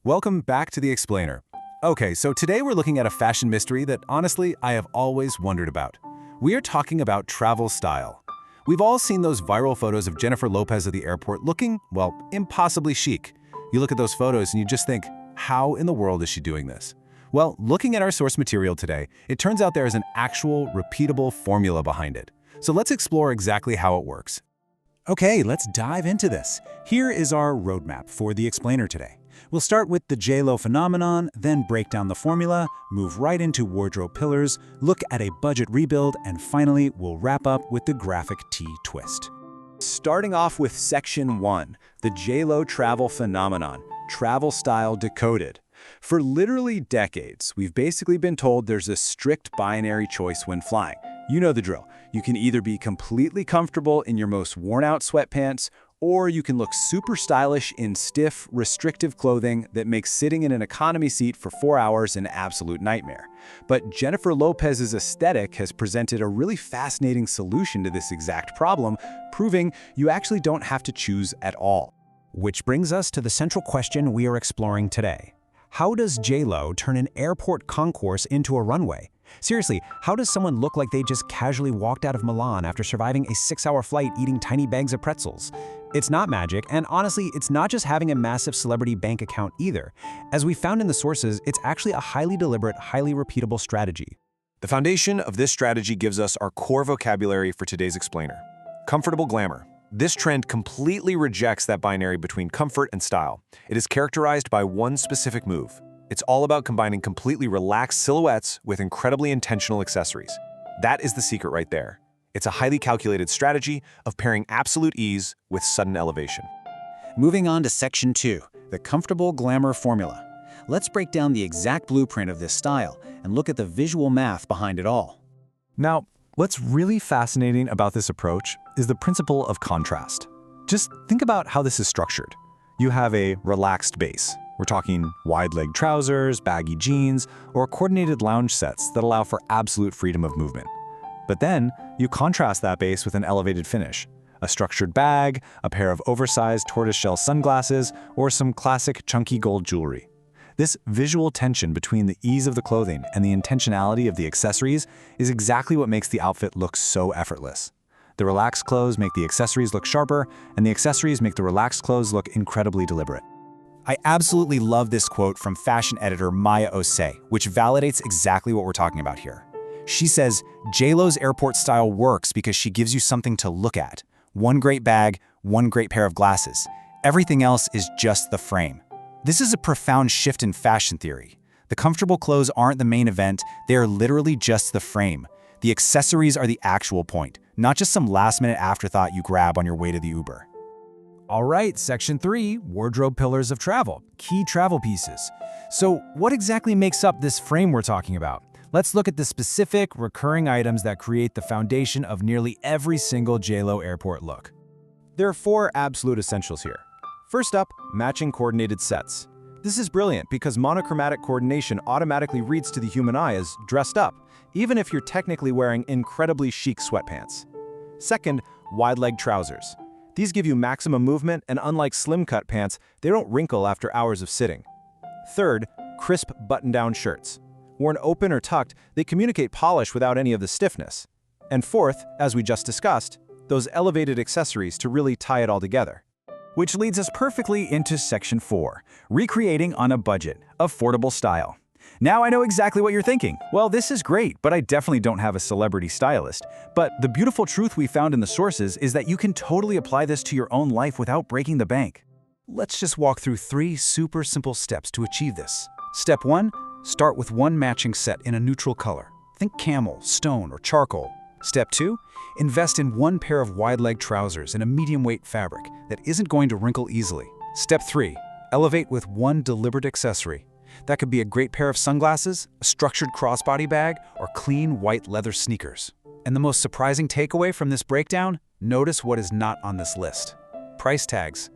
Welcome back to The Explainer. Okay, so today we're looking at a fashion mystery that honestly I have always wondered about. We are talking about travel style. We've all seen those viral photos of Jennifer Lopez at the airport looking, well, impossibly chic. You look at those photos and you just think, how in the world is she doing this? Well, looking at our source material today, it turns out there is an actual, repeatable formula behind it. So let's explore exactly how it works. Okay, let's dive into this. Here is our roadmap for The Explainer today. We'll start with the J-Lo phenomenon, then break down the formula, move right into wardrobe pillars, look at a budget rebuild, and finally, we'll wrap up with the graphic tee twist. Starting off with Section 1, the J-Lo travel phenomenon, travel style decoded. For literally decades, we've basically been told there's a strict binary choice when flying. You know the drill. You can either be completely comfortable in your most worn-out sweatpants, or you can look super stylish in stiff, restrictive clothing that makes sitting in an economy seat for 4 hours an absolute nightmare. But Jennifer Lopez's aesthetic has presented a really fascinating solution to this exact problem, proving you actually don't have to choose at all. Which brings us to the central question we are exploring today. How does J-Lo turn an airport concourse into a runway? Seriously, how does someone look like they just casually walked out of Milan after surviving a 6-hour flight eating tiny bags of pretzels? It's not magic, and honestly, it's not just having a massive celebrity bank account either. As we found in the sources, it's actually a highly deliberate, highly repeatable strategy. The foundation of this strategy gives us our core vocabulary for today's explainer: comfortable glamour. This trend completely rejects that binary between comfort and style. It is characterized by one specific move. It's all about combining completely relaxed silhouettes with incredibly intentional accessories. That is the secret right there. It's a highly calculated strategy of pairing absolute ease with sudden elevation. Moving on to Section 2, the comfortable glamour formula. Let's break down the exact blueprint of this style and look at the visual math behind it all. Now, what's really fascinating about this approach is the principle of contrast. Just think about how this is structured. You have a relaxed base. We're talking wide-leg trousers, baggy jeans, or coordinated lounge sets that allow for absolute freedom of movement. But then, you contrast that base with an elevated finish. A structured bag, a pair of oversized tortoiseshell sunglasses, or some classic chunky gold jewelry. This visual tension between the ease of the clothing and the intentionality of the accessories is exactly what makes the outfit look so effortless. The relaxed clothes make the accessories look sharper, and the accessories make the relaxed clothes look incredibly deliberate. I absolutely love this quote from fashion editor Maya Osei, which validates exactly what we're talking about here. She says, J-Lo's airport style works because she gives you something to look at. One great bag, one great pair of glasses. Everything else is just the frame. This is a profound shift in fashion theory. The comfortable clothes aren't the main event, they are literally just the frame. The accessories are the actual point, not just some last-minute afterthought you grab on your way to the Uber. All right, Section 3, wardrobe pillars of travel, key travel pieces. So what exactly makes up this frame we're talking about? Let's look at the specific, recurring items that create the foundation of nearly every single J-Lo airport look. There are 4 absolute essentials here. First up, matching coordinated sets. This is brilliant because monochromatic coordination automatically reads to the human eye as dressed up, even if you're technically wearing incredibly chic sweatpants. Second, wide-leg trousers. These give you maximum movement, and unlike slim-cut pants, they don't wrinkle after hours of sitting. Third, crisp button-down shirts. Worn open or tucked, they communicate polish without any of the stiffness. And fourth, as we just discussed, those elevated accessories to really tie it all together. Which leads us perfectly into Section 4, recreating on a budget, affordable style. Now I know exactly what you're thinking. Well, this is great, but I definitely don't have a celebrity stylist. But the beautiful truth we found in the sources is that you can totally apply this to your own life without breaking the bank. Let's just walk through 3 super simple steps to achieve this. Step 1, start with one matching set in a neutral color. Think camel, stone, or charcoal. Step 2, invest in one pair of wide-leg trousers in a medium-weight fabric that isn't going to wrinkle easily. Step 3, elevate with one deliberate accessory. That could be a great pair of sunglasses, a structured crossbody bag, or clean white leather sneakers. And the most surprising takeaway from this breakdown? Notice what is not on this list. Price tags.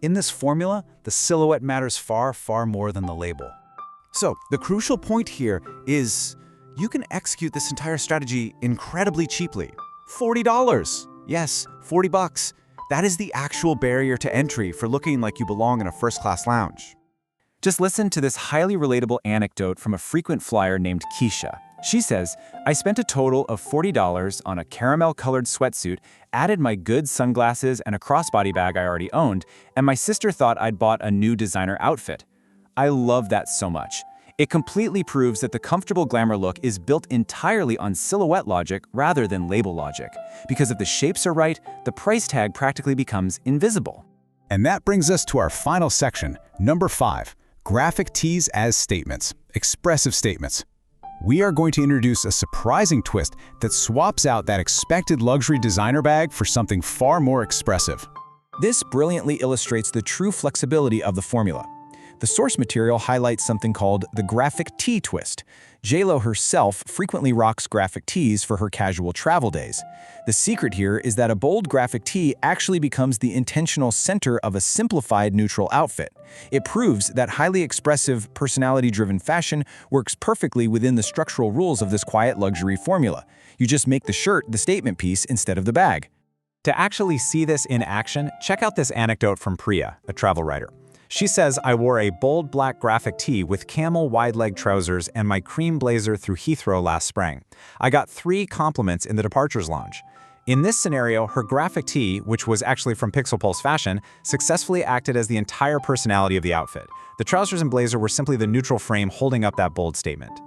In this formula, the silhouette matters far, far more than the label. So, the crucial point here is you can execute this entire strategy incredibly cheaply. $40. Yes, $40. That is the actual barrier to entry for looking like you belong in a first-class lounge. Just listen to this highly relatable anecdote from a frequent flyer named Keisha. She says, I spent a total of $40 on a caramel-colored sweatsuit, added my good sunglasses and a crossbody bag I already owned, and my sister thought I'd bought a new designer outfit. I love that so much. It completely proves that the comfortable glamour look is built entirely on silhouette logic rather than label logic. Because if the shapes are right, the price tag practically becomes invisible. And that brings us to our final section, number 5, graphic tees as statements, expressive statements. We are going to introduce a surprising twist that swaps out that expected luxury designer bag for something far more expressive. This brilliantly illustrates the true flexibility of the formula. The source material highlights something called the graphic tee twist. J.Lo herself frequently rocks graphic tees for her casual travel days. The secret here is that a bold graphic tee actually becomes the intentional center of a simplified neutral outfit. It proves that highly expressive, personality-driven fashion works perfectly within the structural rules of this quiet luxury formula. You just make the shirt the statement piece instead of the bag. To actually see this in action, check out this anecdote from Priya, a travel writer. She says, I wore a bold black graphic tee with camel wide-leg trousers and my cream blazer through Heathrow last spring. I got 3 compliments in the departures lounge. In this scenario, her graphic tee, which was actually from Pixel Pulse Fashion, successfully acted as the entire personality of the outfit. The trousers and blazer were simply the neutral frame holding up that bold statement.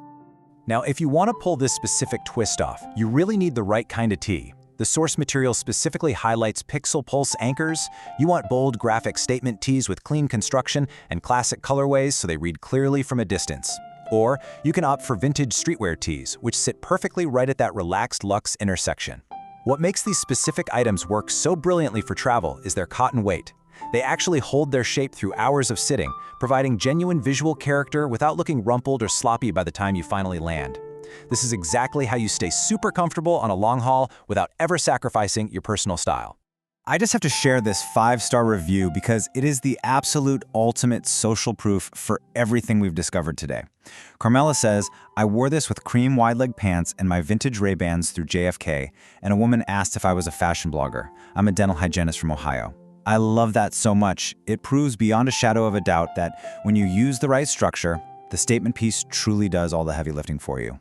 Now, if you want to pull this specific twist off, you really need the right kind of tee. The source material specifically highlights Pixel Pulse anchors. You want bold graphic statement tees with clean construction and classic colorways so they read clearly from a distance. Or you can opt for vintage streetwear tees, which sit perfectly right at that relaxed luxe intersection. What makes these specific items work so brilliantly for travel is their cotton weight. They actually hold their shape through hours of sitting, providing genuine visual character without looking rumpled or sloppy by the time you finally land. This is exactly how you stay super comfortable on a long haul without ever sacrificing your personal style. I just have to share this 5-star review because it is the absolute ultimate social proof for everything we've discovered today. Carmela says, I wore this with cream wide-leg pants and my vintage Ray-Bans through JFK, and a woman asked if I was a fashion blogger. I'm a dental hygienist from Ohio. I love that so much. It proves beyond a shadow of a doubt that when you use the right structure, the statement piece truly does all the heavy lifting for you.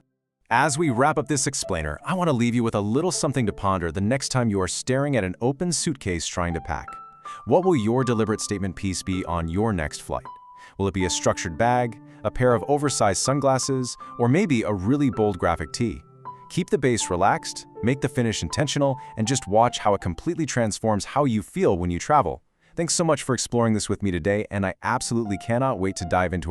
As we wrap up this explainer, I want to leave you with a little something to ponder the next time you are staring at an open suitcase trying to pack. What will your deliberate statement piece be on your next flight? Will it be a structured bag, a pair of oversized sunglasses, or maybe a really bold graphic tee? Keep the base relaxed, make the finish intentional, and just watch how it completely transforms how you feel when you travel. Thanks so much for exploring this with me today, and I absolutely cannot wait to dive into